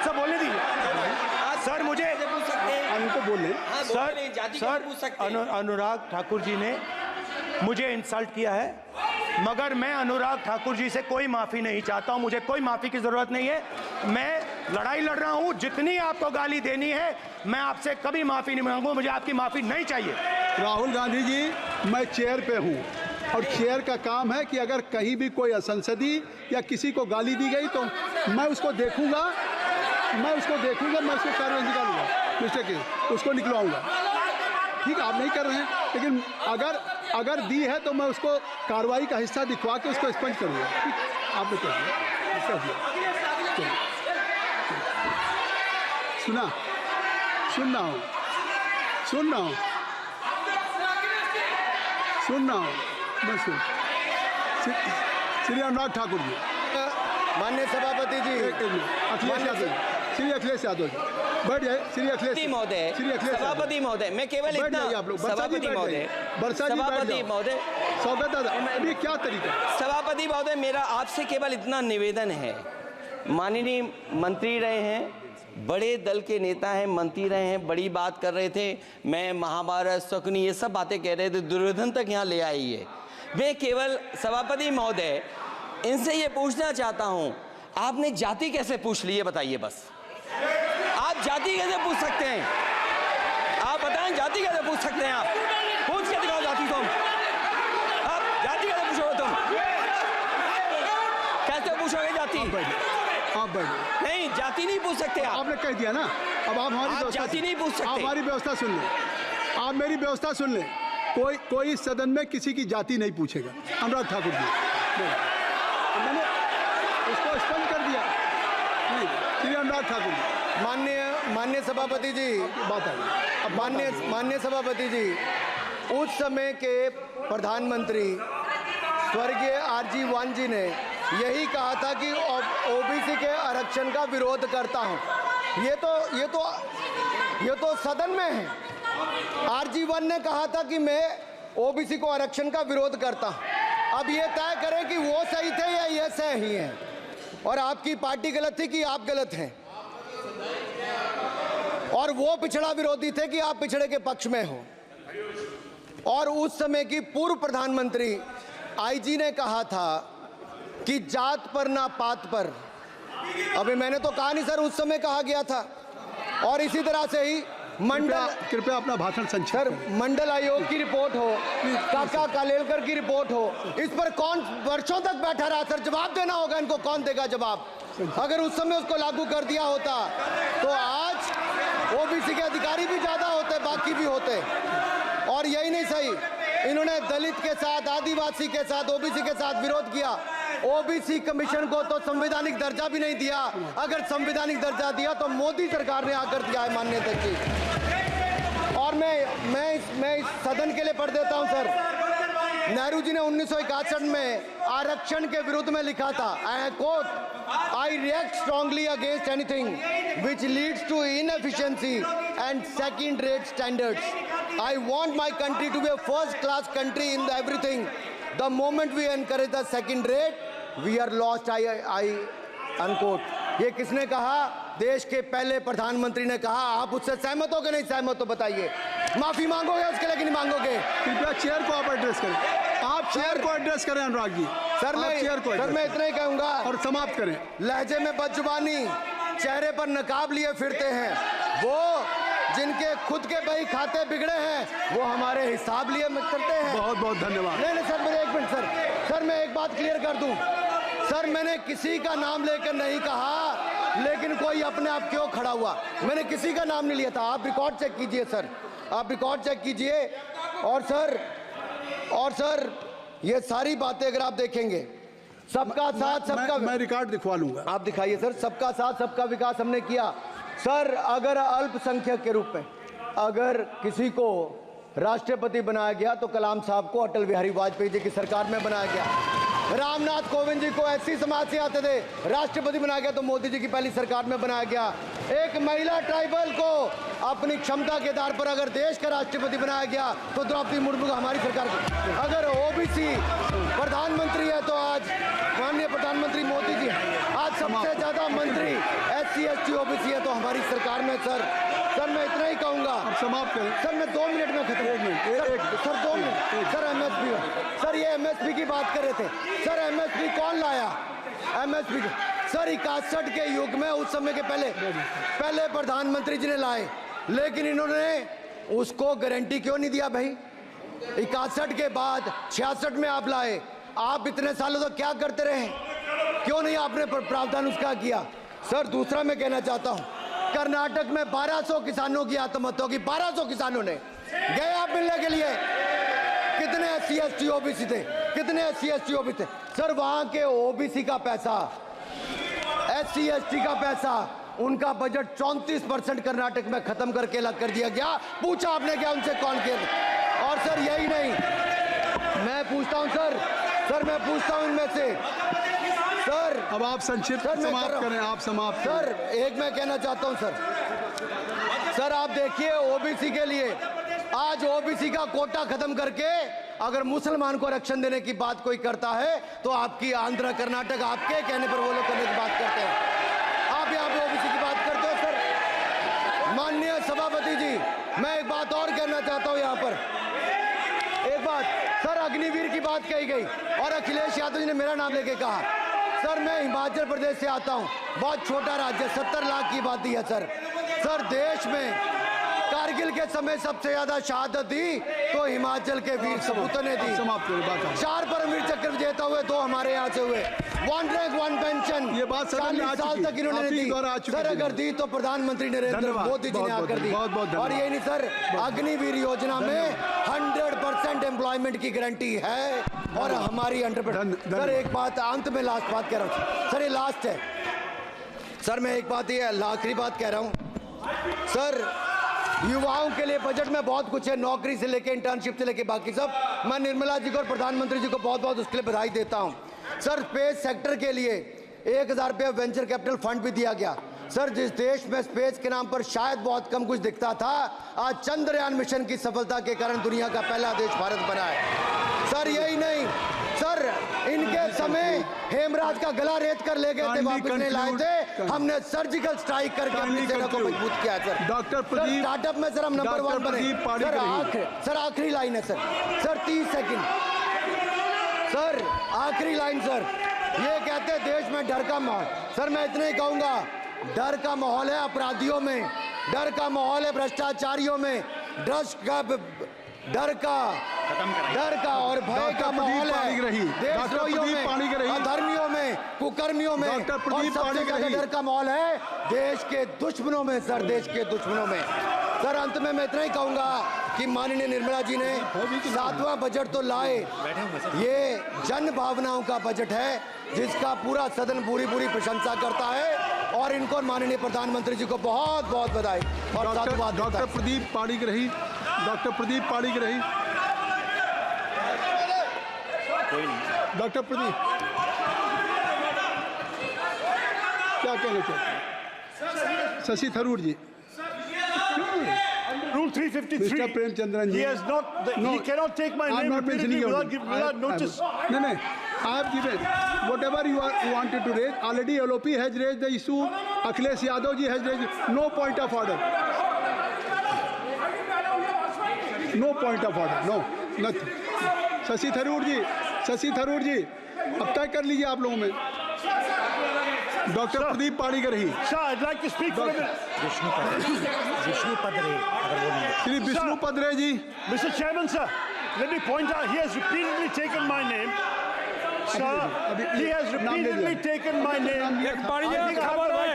सर बोलने दीजिए सर। मुझे उनको बोले सर अनुराग ठाकुर जी ने मुझे इंसल्ट किया है, मगर मैं अनुराग ठाकुर जी से कोई माफी नहीं चाहता हूं। मुझे कोई माफी की जरूरत नहीं है। मैं लड़ाई लड़ रहा हूं। जितनी आपको गाली देनी है मैं आपसे कभी माफी नहीं मांगूंगा। मुझे आपकी माफी नहीं चाहिए। राहुल गांधी जी, मैं चेयर पे हूं और चेयर का काम है कि अगर कहीं भी कोई असंसदीय या किसी को गाली दी गई तो मैं उसको देखूंगा, मैं उसको कार्रवाई निकालूंगा, मिस्टर के उसको निकलवाऊंगा। ठीक है, आप नहीं कर रहे हैं, लेकिन अगर दी है तो मैं उसको कार्रवाई का हिस्सा दिखवा के उसको स्पंज करूंगा। ठीक, आपने कर दिया। सुनना हूँ मैं श्री अनुराग ठाकुर जी, माननीय सभापति जी, श्री अखिलेश यादव जी बैठ जाए। श्री अखिलेश महोदय, सभापति महोदय, मैं केवल इतना, सभापति महोदय, स्वागत है। क्या तरीका? सभापति महोदय, मेरा आपसे केवल इतना निवेदन है। माननीय मंत्री रहे हैं, बड़े दल के नेता हैं, मंत्री रहे हैं, बड़ी बात कर रहे थे। मैं महाभारत, शकुनी, ये सब बातें कह रहे थे, दुर्योधन तक यहाँ ले आई है। मैं केवल सभापति महोदय इनसे ये पूछना चाहता हूँ, आपने जाति कैसे पूछ ली है बताइए बस। आप जाति कैसे पूछ सकते हैं? आप बताएं, जाति कैसे पूछ सकते हैं? आप पूछ के दिखाओ जाति। तुम आप जाति कैसे पूछोगे? तुम कैसे पूछोगे जाति? आप बैठ नहीं, जाति नहीं पूछ सकते आप। आपने कह दिया ना। अब आप हमारी जाति नहीं पूछ सकते। आप हमारी व्यवस्था सुन लें, आप मेरी व्यवस्था सुन लें। कोई सदन में किसी की जाति नहीं पूछेगा। अनुराग ठाकुर जी, मैंने उसको स्पष्ट कर दिया। नहीं, श्री अनुराग ठाकुर जी, माननीय सभापति जी, बात आई। माननीय सभापति जी, उस समय के प्रधानमंत्री स्वर्गीय आरजी वान जी ने यही कहा था कि ओबीसी के आरक्षण का विरोध करता हूं। ये तो सदन में है। आरजी वान ने कहा था कि मैं ओबीसी को आरक्षण का विरोध करता हूं। अब ये तय करें कि वो सही थे या ये सही हैं, और आपकी पार्टी गलत थी कि आप गलत हैं, और वो पिछड़ा विरोधी थे कि आप पिछड़े के पक्ष में हो। और उस समय की पूर्व प्रधानमंत्री आईजी ने कहा था कि जात पर ना पात पर। अभी मैंने तो कहा नहीं सर, उस समय कहा गया था। और इसी तरह से ही कृपया अपना भाषण संक्षिप्त सर, करें। मंडल आयोग की रिपोर्ट हो, काका कालेलकर की रिपोर्ट हो, इस पर कौन वर्षों तक बैठा रहा सर? जवाब देना होगा इनको, कौन देगा जवाब? अगर उस समय उसको लागू कर दिया होता तो आज ओबीसी के अधिकारी भी ज्यादा होते, बाकी भी होते। और यही नहीं सही, इन्होंने दलित के साथ, आदिवासी के साथ, ओबीसी के साथ विरोध किया। ओबीसी कमीशन को तो संवैधानिक दर्जा भी नहीं दिया। अगर संवैधानिक दर्जा दिया तो मोदी सरकार ने आकर दिया है माननीय अध्यक्ष। और मैं इस सदन के लिए पढ़ देता हूं सर। नेहरू जी ने 1961 में आरक्षण के विरुद्ध में लिखा था, I quote, I react strongly against anything which leads to inefficiency and second rate standards. I want my country to be a first class country in everything. The moment we encourage the second rate we are lost, I unquote. ये किसने कहा? देश के पहले प्रधानमंत्री ने कहा। आप उससे सहमत हो कि नहीं सहमत? तो बताइए, माफी मांगोगे उसके लिए कि नहीं मांगोगे? कृपया चेयर को आप एड्रेस करें। आप चेयर को एड्रेस करें अनुराग जी। सर मैं इतना ही कहूंगा और समाप्त करें। लहजे में बदजुबानी, चेहरे पर नकाब लिए फिरते हैं वो जिनके खुद के बही खाते बिगड़े हैं, वो हमारे हिसाब लिए करते हैं। बहुत बहुत धन्यवाद। नहीं सर, मेरे एक मिनट सर, मैं एक बात क्लियर कर दूं सर। मैंने किसी का नाम लेकर नहीं कहा, लेकिन कोई अपने आप क्यों खड़ा हुआ? मैंने किसी का नाम नहीं लिया था। आप रिकॉर्ड चेक कीजिए सर, आप रिकॉर्ड चेक कीजिए। और सर ये सारी बातें अगर आप देखेंगे, सबका साथ सबका, मैं रिकॉर्ड दिखवा लूंगा। आप दिखाइए सर। सबका साथ सबका विकास हमने किया सर। अगर अल्पसंख्यक के रूप में अगर किसी को राष्ट्रपति बनाया गया तो कलाम साहब को अटल बिहारी वाजपेयी जी की सरकार में बनाया गया। रामनाथ कोविंद जी को एससी समाज से आते थे, राष्ट्रपति बनाया गया तो मोदी जी की पहली सरकार में बनाया गया। एक महिला ट्राइबल को अपनी क्षमता के आधार पर अगर देश का राष्ट्रपति बनाया गया तो द्रौपदी मुर्मू को हमारी सरकार को। अगर ओबीसी प्रधानमंत्री है तो आज माननीय प्रधानमंत्री मोदी जी। आज सबसे ज्यादा मंत्री एससी एसटी ओबीसी है तो हमारी सरकार में सर मैं इतना ही कहूंगा। समाप्त करें सर, मैं 2 मिनट में खत्म। Sir 2 minute. Sir MSP, sir ये एमएसपी की बात कर रहे थे सर। एमएसपी कौन लाया? एमएसपी सर 61 के युग में, उस समय के पहले प्रधानमंत्री जी ने लाए, लेकिन इन्होंने उसको गारंटी क्यों नहीं दिया भाई? 61 के बाद 66 में आप लाए। आप इतने सालों तक क्या करते रहे? क्यों नहीं आपने प्रावधान उसका किया? सर दूसरा मैं कहना चाहता हूं, कर्नाटक में 1200 किसानों की आत्महत्या होगी। 1200 किसानों ने गए आप मिलने के लिए। कितने एससी एसटी ओबीसी थे? कितने एससी एसटी ओबीसी थे? सर वहां के ओबीसी का पैसा, एससी एसटी का पैसा, उनका बजट 34% कर्नाटक में खत्म करके अलग कर दिया गया। पूछा आपने क्या उनसे? कौन किया? और सर यही नहीं, मैं पूछता हूं सर मैं पूछता हूं इनमें से सर। अब आप संक्षिप्त समाप्त करें। आप समाप्त सर एक मैं कहना चाहता हूं सर आप देखिए ओबीसी के लिए आज ओबीसी का कोटा खत्म करके अगर मुसलमान को आरक्षण देने की बात कोई करता है तो आपकी आंध्र कर्नाटक आपके कहने पर वो लोग करने की बात करते हैं। आप यहाँ पे ओबीसी की बात करते हो सर। माननीय सभापति जी, मैं एक बात और कहना चाहता हूँ यहाँ पर। एक बात सर, अग्निवीर की बात कही गई और अखिलेश यादव जी ने मेरा नाम लेके कहा। सर मैं हिमाचल प्रदेश से आता हूँ, बहुत छोटा राज्य, 70 लाख की आबादी है सर। देश में कारगिल के समय सबसे ज्यादा शहादत दी तो हिमाचल के वीर सपूतों ने दी। 4 परमवीर चक्र विजेता हुए, 2 हमारे यहाँ से हुए। 1 रैंक 1 पेंशन, ये बात 40 साल तक इन्होंने दी सर। अगर दी तो प्रधानमंत्री नरेंद्र मोदी जी ने आकर दी। और ये नहीं सर, अग्निवीर योजना में 100% एम्प्लॉयमेंट की गारंटी है। और हमारी सर एक बात अंत में लास्ट बात कह रहा हूँ सर, ये लास्ट है सर, मैं एक बात ये आखिरी बात कह रहा हूँ सर, युवाओं के लिए बजट में बहुत कुछ है, नौकरी से लेके इंटर्नशिप से लेके बाकी सब। मैं निर्मला जी को और प्रधानमंत्री जी को बहुत बहुत उसके लिए बधाई देता हूँ सर। स्पेस सेक्टर के लिए 1000 रुपये वेंचर कैपिटल फंड भी दिया गया सर। जिस देश में स्पेस के नाम पर शायद बहुत कम कुछ दिखता था, आज चंद्रयान मिशन की सफलता के कारण दुनिया का पहला देश भारत बना है सर। यही नहीं सर, इनके समय हेमराज का गला रेत कर ले गए थे, वापस नहीं लाए थे, हमने सर्जिकल स्ट्राइक करके अपनी सेना को मजबूत किया सर। डॉक्टर प्रदीप, स्टार्टअप में सर हम नंबर 1 बने सर। आखिरी लाइन है सर 30 सेकंड सर, आखिरी लाइन सर। ये कहते हैं देश में डर का माहौल, सर मैं इतना ही कहूंगा, डर का माहौल है अपराधियों में, डर का माहौल है भ्रष्टाचारियों में, डर का और भय का माहौल है देशद्रोहियों में, अधर्मियों में, कुकर्मियों में, और सबसे ज्यादा डर का माहौल है देश के दुश्मनों में सर, देश के दुश्मनों में सर। अंत में मैं इतना ही कहूंगा कि माननीय निर्मला जी ने 7वां बजट तो लाए, ये जन भावनाओं का बजट है जिसका पूरा सदन पूरी प्रशंसा करता है, और इनको माननीय प्रधानमंत्री जी को बहुत बहुत बधाई। और doctor Pradeep Panigrahi, doctor Pradeep Panigrahi, doctor Pradeep क्या कहना चाहते हैं? शशि थरूर जी। Rule 353. Mr. Premchandran ji. He has not. He cannot take my name repeatedly without notice. No. I have given whatever you wanted to raise. Already LOP has raised the issue. Akhilesh Yadav ji has raised. No point of order. No point of order. No, nothing. Shashi Tharoor जी, अब तय कर लीजिए आप लोगों में। Doctor Pradeep Panigrahi. Sir, I'd like to speak for a minute. Shri Vishnu Padare ji. Mr. Chairman, sir, let me point out, he has repeatedly taken my name. Sir, he has repeatedly taken my name. एक बढ़िया खबर है,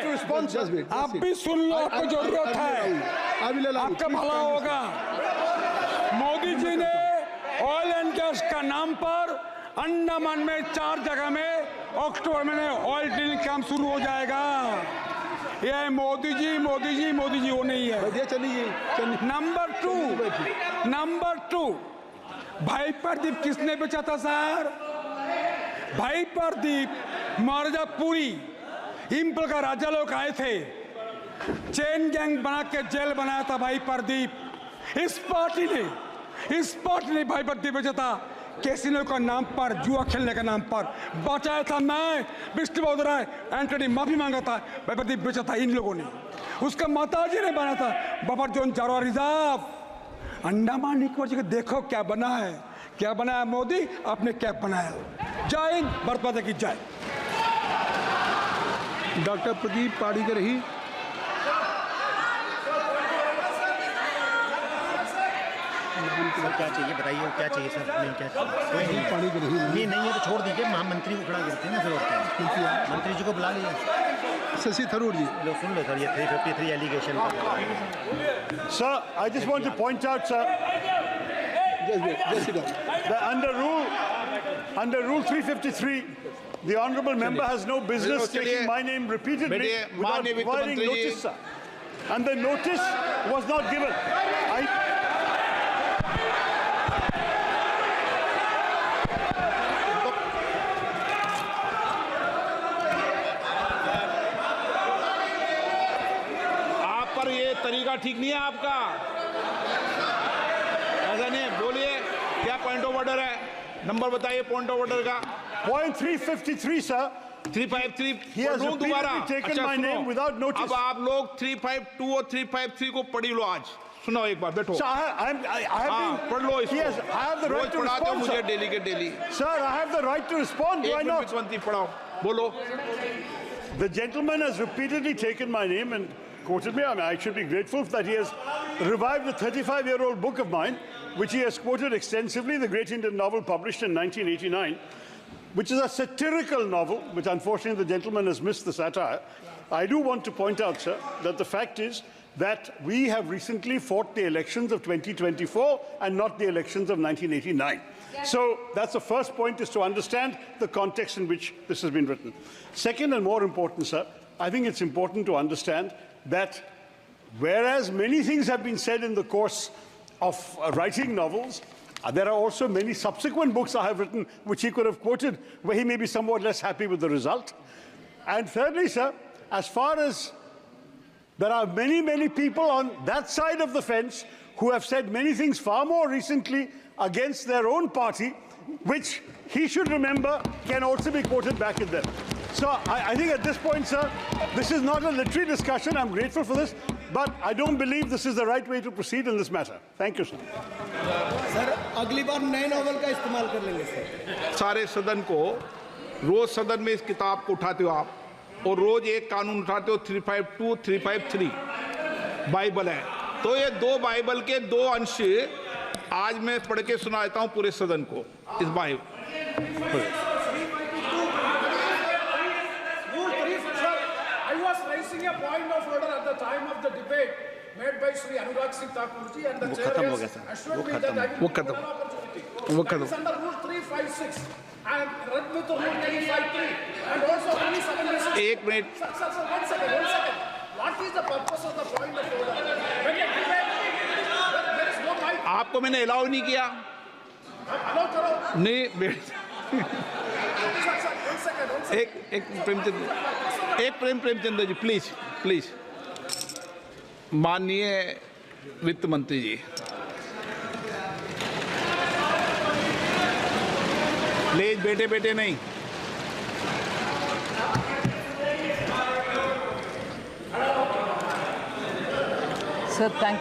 आप भी सुन लो, आपको जरूरत है, आपका भला होगा। मोदी जी ने ऑयल एंड गैस का नाम पर अंडमान में 4 जगह में अक्टूबर में ऑयल ड्रिलिंग काम शुरू हो जाएगा। ये मोदी जी वो नहीं है। नंबर 2 भाई प्रदीप किसने बेचा था सर? भाई प्रदीप मिर्जापुरी इंपल का राजा लोग आए थे, चेन गैंग बना के जेल बनाया था भाई प्रदीप। इस पार्टी ने भाई प्रदीप बेचा था कैसीनो का नाम पर, जुआ खेलने का नाम पर बचाया था। मैं विष्णु बदराय एंटनी माफी मांगा था, भाई प्रदीप बेचा था इन लोगों ने। उसका माताजी ने बना था बफर जोन चारों रिजर्व अंडमान निकोबार जी। देखो क्या बना है मोदी, आपने क्या बनाया। जय हिंद, भारत माता की जय। डॉक्टर प्रदीप पाणिग्राही। क्या चाहिए बताइए, क्या चाहिए सर? नहीं क्या चाहिए? कोई नहीं है तो छोड़ दीजिए, महामंत्री को खड़ा करते हैं ना फिर। और क्या मंत्री जी को बुला लीजिए। शशि थरूर जी। लो सुन लो सर, ये 353 allegation. Sir, I just want to point out, sir, that under rule 353, the honourable member has no business taking my name repeatedly without providing notice, sir. And the notice was not given. तरीका ठीक नहीं है आपका, ऐसा नहीं। बोलिए क्या पॉइंट ऑफ ऑर्डर है, नंबर बताइए पॉइंट ऑफ ऑर्डर का। Point 353, sir. 353 He has दोबारा। repeatedly taken my name without notice. अब आप लोग 352 और 353 को पढ़ी लो। आज सुनो एक बार, बैठो। Sir, I have पढ़ लो इसको। Yes, I have the right to respond, मुझे sir. डेली के daily. Sir, I have the right to respond. Why not? पढ़ाओ, बोलो। The gentleman has repeatedly taken my name and quoted me. I mean, I should be grateful that he has revived a 35-year-old book of mine, which he has quoted extensively, the great Indian novel published in 1989, which is a satirical novel, which unfortunately the gentleman has missed the satire. I do want to point out, sir, that the fact is that we have recently fought the elections of 2024 and not the elections of 1989. So that's the first point, is to understand the context in which this has been written. Second, and more important, sir, I think it's important to understand that whereas many things have been said in the course of writing novels, there are also many subsequent books I have written which he could have quoted where he may be somewhat less happy with the result. And thirdly, sir, as far as there are many, many people on that side of the fence who have said many things far more recently against their own party, which he should remember can also be quoted back at them. So I think at this point, sir, this is not a literary discussion. I'm grateful for this, but I don't believe this is the right way to proceed in this matter. Thank you, sir. Sir अगली बार नए नॉवल का इस्तेमाल कर लेंगे सर। सारे सदन को रोज सदन में इस किताब को उठाते हो आप, और रोज एक कानून उठाते हो 352, 353 बाइबल है। तो ये दो बाइबल के दो अंश आज मैं पढ़ के सुना देता हूँ पूरे सदन को इस Bible. A point of order at the time of the debate made by Sri Anurag Singh Thakur ji, and the chair has assured me that I will give an opportunity. That is under Rule 356 and read with Rule 353 and also only 76. एक minute. Sir, one second. What is the purpose of the point of order? When you debate, there is no mic. आपको मैंने अलाउ नहीं किया। Allow करो। नहीं, Sir, one second. Premchandra ji, please. माननीय वित्त मंत्री जी, प्लीज बेटे नहीं। Sir, thank you.